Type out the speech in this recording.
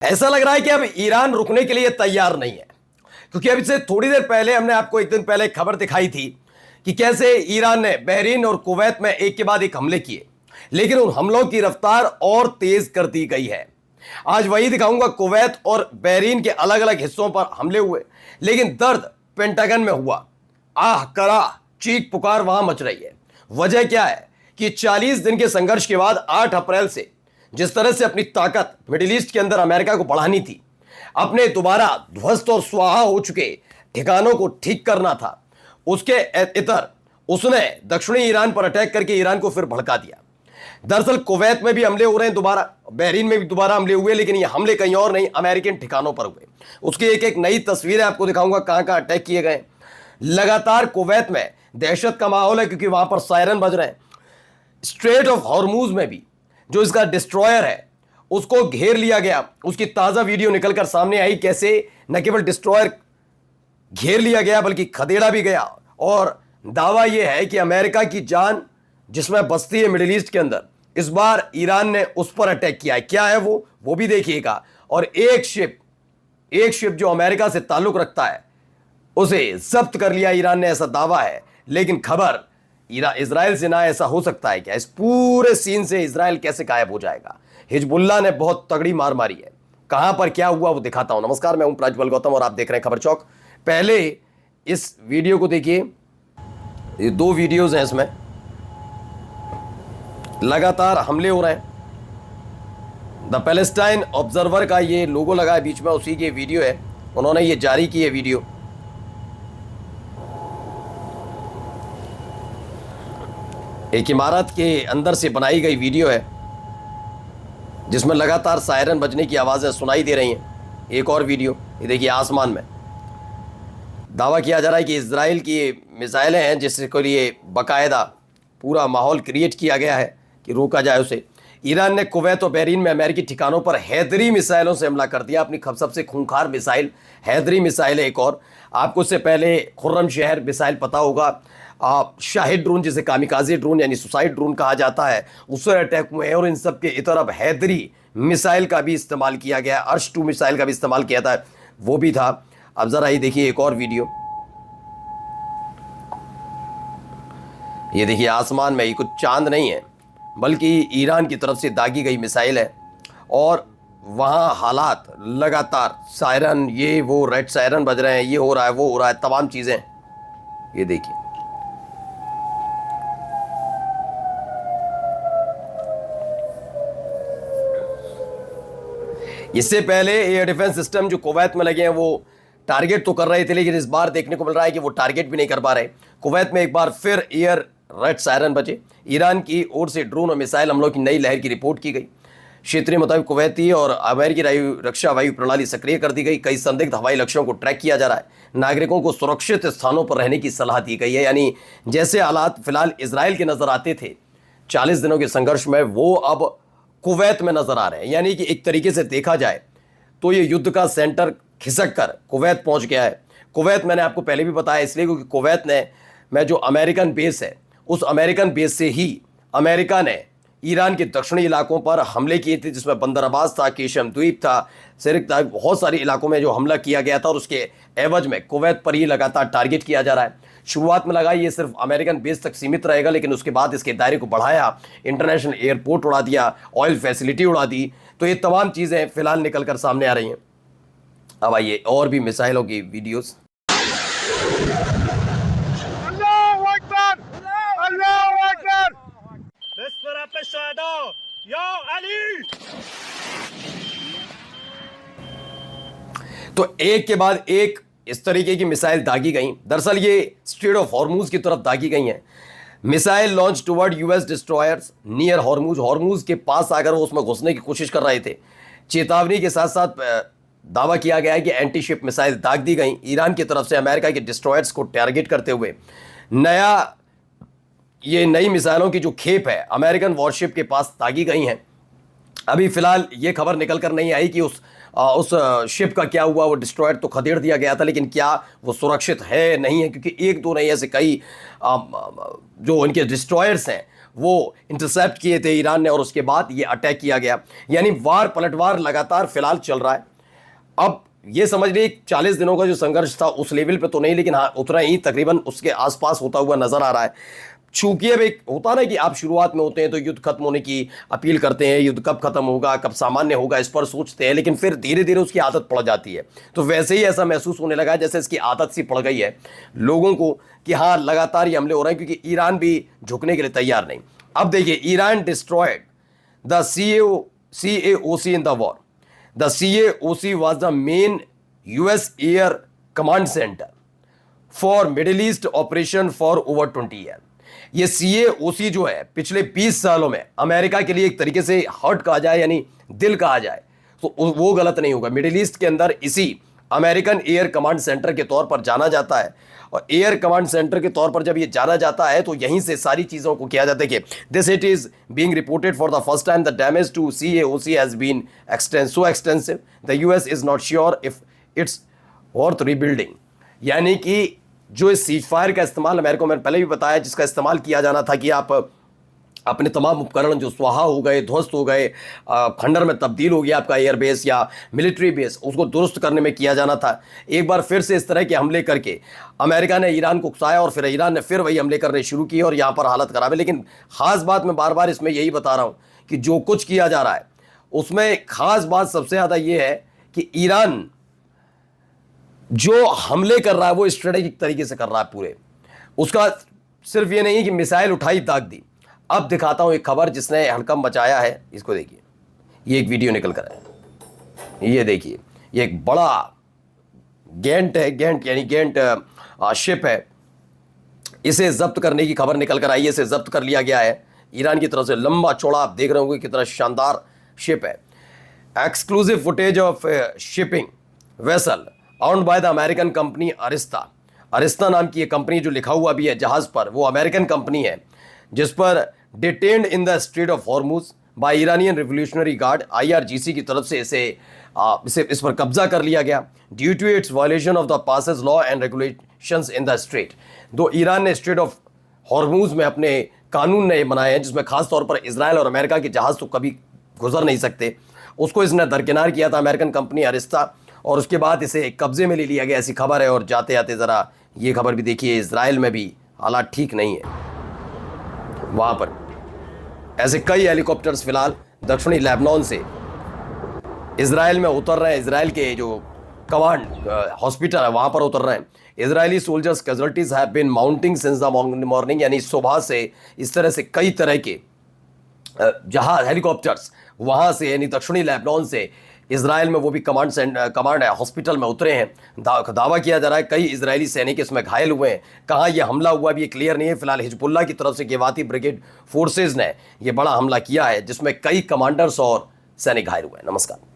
ऐसा लग रहा है कि अब ईरान रुकने के लिए तैयार नहीं है, क्योंकि अभी से थोड़ी देर पहले हमने आपको एक दिन पहले खबर दिखाई थी कि कैसे ईरान ने बहरीन और कुवैत में एक के बाद एक हमले किए, लेकिन उन हमलों की रफ्तार और तेज कर दी गई है। आज वही दिखाऊंगा, कुवैत और बहरीन के अलग अलग हिस्सों पर हमले हुए, लेकिन दर्द पेंटागन में हुआ। आह करा चीख पुकार वहां मच रही है। वजह क्या है कि 40 दिन के संघर्ष के बाद 8 अप्रैल से जिस तरह से अपनी ताकत मिडिल ईस्ट के अंदर अमेरिका को बढ़ानी थी, अपने दोबारा ध्वस्त और स्वाहा हो चुके ठिकानों को ठीक करना था, उसके इतर उसने दक्षिणी ईरान पर अटैक करके ईरान को फिर भड़का दिया। दरअसल कुवैत में भी हमले हो रहे हैं दोबारा, बहरीन में भी दोबारा हमले हुए, लेकिन ये हमले कहीं और नहीं, अमेरिकन ठिकानों पर हुए। उसकी एक एक नई तस्वीरें आपको दिखाऊंगा, कहां कहां अटैक किए गए। लगातार कुवैत में दहशत का माहौल है, क्योंकि वहां पर सायरन बज रहे हैं। स्ट्रेट ऑफ हॉर्मूज में भी जो इसका डिस्ट्रॉयर है उसको घेर लिया गया। उसकी ताजा वीडियो निकलकर सामने आई, कैसे न केवल डिस्ट्रॉयर घेर लिया गया बल्कि खदेड़ा भी गया। और दावा यह है कि अमेरिका की जान जिसमें बसती है मिडिल ईस्ट के अंदर, इस बार ईरान ने उस पर अटैक किया है। क्या है वो भी देखिएगा। और एक शिप जो अमेरिका से ताल्लुक रखता है उसे जब्त कर लिया ईरान ने, ऐसा दावा है। लेकिन खबर इजराइल से ना ऐसा हो सकता है क्या? इस पूरे सीन से इजराइल कैसे गायब हो जाएगा? हिजबुल्ला ने बहुत तगड़ी मार मारी है। कहां पर क्या हुआ वो दिखाता हूं। नमस्कार, मैं हूं प्रज्वल गौतम और आप देख रहे हैं खबर चौक। पहले इस वीडियो को देखिए, ये 2 वीडियोज हैं, इसमें लगातार हमले हो रहे हैं। द पैलेस्टाइन ऑब्जर्वर का ये लोगो लगा है बीच में, उसी की वीडियो है, उन्होंने ये जारी की है वीडियो। एक इमारत के अंदर से बनाई गई वीडियो है जिसमें लगातार सायरन बजने की आवाज़ें सुनाई दे रही हैं। एक और वीडियो ये देखिए, आसमान में दावा किया जा रहा है कि इजराइल की मिसाइलें हैं, जिसके लिए बाकायदा पूरा माहौल क्रिएट किया गया है कि रोका जाए उसे। ईरान ने कुवैत और बहरीन में अमेरिकी ठिकानों पर हैदरी मिसाइलों से हमला कर दिया। अपनी सबसे खूंखार मिसाइल हैदरी मिसाइल है। एक और आपको उससे पहले खुर्रम शहर मिसाइल पता होगा, शाहिद ड्रोन जिसे कामिकाजे ड्रोन यानी सुसाइड ड्रोन कहा जाता है, उससे अटैक हुए हैं। और इन सब के इतर अब हैदरी मिसाइल का भी इस्तेमाल किया गया, अर्श 2 मिसाइल का भी इस्तेमाल किया था, वो भी था। अब जरा ये देखिए एक और वीडियो, ये देखिए आसमान में, ये कुछ चांद नहीं है बल्कि ईरान की तरफ से दागी गई मिसाइल है। और वहाँ हालात लगातार सायरन, ये वो रेड सायरन बज रहे हैं, ये हो रहा है वो हो रहा है, तमाम चीज़ें। ये देखिए इससे पहले एयर डिफेंस सिस्टम जो कुवैत में लगे हैं वो टारगेट तो कर रहे थे, लेकिन इस बार देखने को मिल रहा है कि वो टारगेट भी नहीं कर पा रहे। कुवैत में एक बार फिर एयर रेड सायरन बजे। ईरान की ओर से ड्रोन और मिसाइल हमलों की नई लहर की रिपोर्ट की गई। क्षेत्रीय मुताबिक कुवैती और अमेरिकी रक्षा वायु प्रणाली सक्रिय कर दी गई। कई संदिग्ध हवाई लक्ष्यों को ट्रैक किया जा रहा है। नागरिकों को सुरक्षित स्थानों पर रहने की सलाह दी गई है। यानी जैसे हालात फिलहाल इजराइल के नजर आते थे 40 दिनों के संघर्ष में, वो अब कुवैत में नजर आ रहे हैं। यानी कि एक तरीके से देखा जाए तो ये युद्ध का सेंटर खिसक कर कुवैत पहुंच गया है। कुवैत मैंने आपको पहले भी बताया इसलिए क्योंकि कुवैत में जो अमेरिकन बेस है, उस अमेरिकन बेस से ही अमेरिका ने ईरान के दक्षिणी इलाकों पर हमले किए थे, जिसमें बंदर अब्बास था, केशम द्वीप था, सिरिक था, बहुत सारे इलाकों में जो हमला किया गया था। और उसके एवज में कुवैत पर ही लगातार टारगेट किया जा रहा है। शुरुआत में लगा ये सिर्फ अमेरिकन बेस तक सीमित रहेगा, लेकिन उसके बाद इसके दायरे को बढ़ाया, इंटरनेशनल एयरपोर्ट उड़ा दिया, ऑयल फैसिलिटी उड़ा दी। तो ये तमाम चीज़ें फिलहाल निकल कर सामने आ रही हैं। अब आइए और भी मिसाइलों की वीडियोस। तो एक के बाद एक इस तरीके की मिसाइल दागी गई। दरअसल ये स्ट्रेट ऑफ हॉर्मूज की तरफ दागी गई हैं। Missile launch toward US destroyers near Hormuz के पास आकर वो उसमें घुसने की कोशिश कर रहे थे। चेतावनी के साथ साथ दावा किया गया है कि एंटी शिप मिसाइल दाग दी गई ईरान की तरफ से अमेरिका के डिस्ट्रॉयर्स को टारगेट करते हुए। ये नई मिसाइलों की जो खेप है अमेरिकन वॉरशिप के पास दागी गई हैं। अभी फिलहाल ये खबर निकल कर नहीं आई कि उस शिप का क्या हुआ। वो डिस्ट्रॉयर तो खदेड़ दिया गया था, लेकिन क्या वो सुरक्षित है नहीं है, क्योंकि एक दो नहीं ऐसे कई जो उनके डिस्ट्रॉयर्स हैं वो इंटरसेप्ट किए थे ईरान ने और उसके बाद ये अटैक किया गया। यानी वार पलटवार लगातार फिलहाल चल रहा है। अब ये समझ लीजिए 40 दिनों का जो संघर्ष था उस लेवल पे तो नहीं, लेकिन हाँ उतना ही तकरीबन उसके आसपास होता हुआ नजर आ रहा है। चूंकि अब एक होता ना कि आप शुरुआत में होते हैं तो युद्ध खत्म होने की अपील करते हैं, युद्ध कब खत्म होगा, कब सामान्य होगा, इस पर सोचते हैं, लेकिन फिर धीरे धीरे उसकी आदत पड़ जाती है। तो वैसे ही ऐसा महसूस होने लगा है जैसे इसकी आदत सी पड़ गई है लोगों को कि हाँ लगातार ये हमले हो रहे हैं, क्योंकि ईरान भी झुकने के लिए तैयार नहीं। अब देखिए, Iran destroyed the CAOC in the war. The CAOC was the main US air command center for Middle East operation for over 20 years. ये CAOC जो है पिछले 20 सालों में अमेरिका के लिए एक तरीके से हार्ट कहा जाए यानी दिल कहा जाए तो वो गलत नहीं होगा। मिडिल ईस्ट के अंदर इसी अमेरिकन एयर कमांड सेंटर के तौर पर जाना जाता है, और एयर कमांड सेंटर के तौर पर जब ये जाना जाता है तो यहीं से सारी चीज़ों को किया जाता है कि this it is being reported for the first time the damage to CAOC has been so extensive the US is not sure if it's worth rebuilding. यानी कि जो इस सीज फायर का इस्तेमाल अमेरिका को मैंने पहले भी बताया, जिसका इस्तेमाल किया जाना था कि आप अपने तमाम उपकरण जो स्वाहा हो गए, ध्वस्त हो गए, खंडर में तब्दील हो गया आपका एयरबेस या मिलिट्री बेस, उसको दुरुस्त करने में किया जाना था। एक बार फिर से इस तरह के हमले करके अमेरिका ने ईरान को उकसाया और फिर ईरान ने फिर वही हमले करने शुरू किए और यहाँ पर हालत खराब है। लेकिन ख़ास बात मैं बार बार इसमें यही बता रहा हूँ कि जो कुछ किया जा रहा है उसमें ख़ास बात सबसे ज़्यादा ये है कि ईरान जो हमले कर रहा है वो स्ट्रेटेजिक तरीके से कर रहा है पूरे। उसका सिर्फ ये नहीं कि मिसाइल उठाई दाग दी। अब दिखाता हूं एक खबर जिसने हड़कंप मचाया है, इसको देखिए। ये एक वीडियो निकल कर आया, ये देखिए, ये एक बड़ा गेंट है, गेंट यानी गेंट शिप है, इसे जब्त करने की खबर निकल कर आई है। इसे जब्त कर लिया गया है ईरान की तरफ से। लंबा चौड़ा आप देख रहे होंगे कितना शानदार शिप है। Exclusive footage of shipping vessel owned by the American company Arista. Arista नाम की ये कंपनी जो लिखा हुआ भी है जहाज पर वो अमेरिकन कंपनी है, जिस पर detained in the strait of Hormuz by Iranian Revolutionary Guard IRGC की तरफ से इस पर कब्जा कर लिया गया due to its violation of the passage law and regulations in the strait. दो ईरान ने स्ट्रेट ऑफ हॉर्मुज में अपने कानून नए बनाए हैं जिसमें खास तौर पर इजराइल और अमेरिका के जहाज तो कभी गुजर नहीं सकते, उसको इसने दरकिनार किया था अमेरिकन कंपनी अरिस्ता, और उसके बाद इसे कब्जे में ले लिया गया, ऐसी खबर है। और जाते जाते ज़रा ये खबर भी देखिए, इजराइल में भी हालात ठीक नहीं है। वहाँ पर ऐसे कई हेलीकॉप्टर्स फिलहाल दक्षिणी लेबनान से इजराइल में उतर रहे हैं। इजराइल के जो कमांड हॉस्पिटल है वहाँ पर उतर रहे हैं। Israeli soldiers casualties have been mounting since the morning, यानी सुबह से इस तरह से कई तरह के जहाज हेलीकॉप्टर्स वहाँ से यानी दक्षिणी लेबनान से इजराइल में वो भी कमांड हॉस्पिटल में उतरे हैं। दावा किया जा रहा है कई इजरायली सैनिक इसमें घायल हुए हैं। कहाँ ये हमला हुआ भी ये क्लियर नहीं है। फिलहाल हिजबुल्लाह की तरफ से गेवाती ब्रिगेड फोर्सेज ने ये बड़ा हमला किया है जिसमें कई कमांडर्स और सैनिक घायल हुए हैं। नमस्कार।